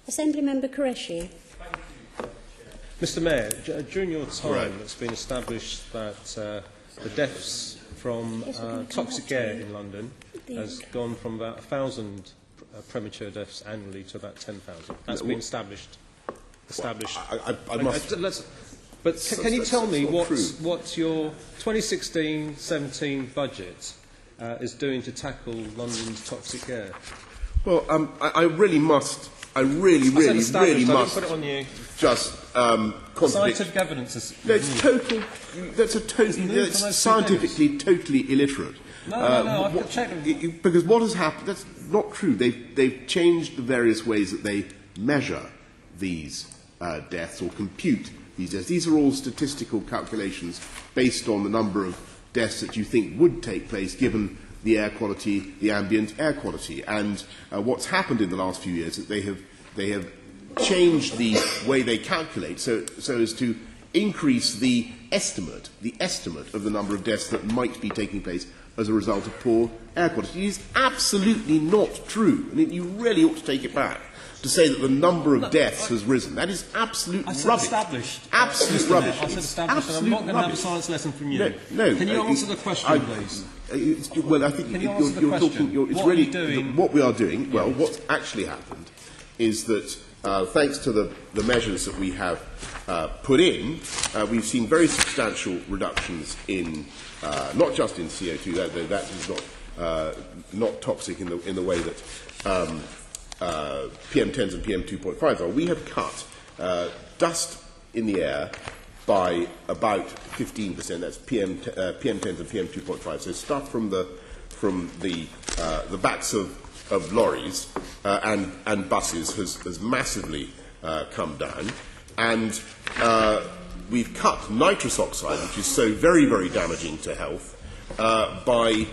Assembly Member Qureshi. Mr Mayor, during your time it's been established that the deaths from toxic air in London has gone from about 1,000 premature deaths annually to about 10,000. That's been established. But can you tell me what your 2016-17 budget is doing to tackle London's toxic air? Well, I really must put it on you. Just contradict. Scientific evidence is... No, that's scientifically totally illiterate. No, I've checked. Because what has happened, that's not true. They've changed the various ways that they measure these deaths or compute these deaths. These are all statistical calculations based on the number of deaths that you think would take place given the air quality, the ambient air quality. And what's happened in the last few years is that they have changed the way they calculate so as to increase the estimate of the number of deaths that might be taking place as a result of poor air quality. It is absolutely not true, and you really ought to take it back to say that the number of deaths has risen. That is absolute rubbish. Absolute rubbish. I said established, and I'm not going to have a science lesson from you. No. Can you answer the question, please? Well, I think you're talking. It's really what we are doing. Well, what's actually happened is that thanks to the measures that we have put in, we've seen very substantial reductions in not just in CO2. That is not toxic in the way that PM10s and PM2.5s are. We have cut dust in the air by about 15%. That's PM10s and PM2.5. So stuff from the backs of lorries and buses has massively come down, and we've cut nitrous oxide, which is so very, very damaging to health, by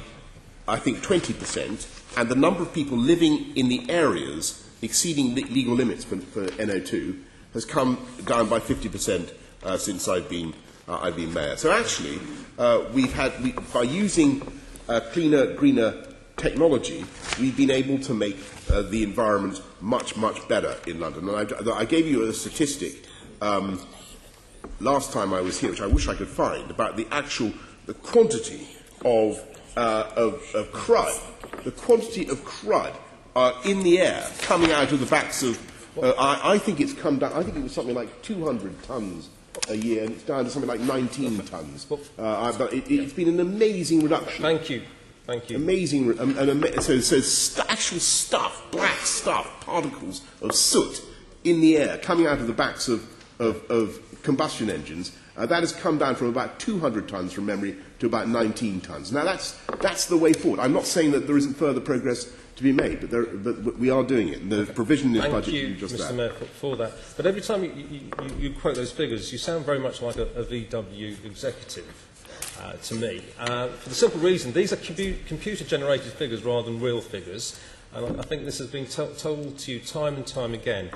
I think 20%, and the number of people living in the areas exceeding legal limits for NO2 has come down by 50% since I've been mayor. So actually, by using cleaner, greener technology, we've been able to make the environment much, much better in London. And I gave you a statistic last time I was here, which I wish I could find, about the quantity of crud, the quantity of crud in the air coming out of the backs of. I think it's come down. I think it was something like 200 tons a year, and it's down to something like 19 tons. But it's been an amazing reduction. Thank you. Amazing. So actual stuff, black stuff, particles of soot in the air coming out of the backs of combustion engines. That has come down from about 200 tonnes from memory to about 19 tonnes. Now that's the way forward. I'm not saying that there isn't further progress to be made, but we are doing it. And the provision in this budget is just that. Thank you, Mr Mayor, for that. But every time you quote those figures, you sound very much like a VW executive to me. For the simple reason, these are computer-generated figures rather than real figures. And I think this has been told to you time and time again.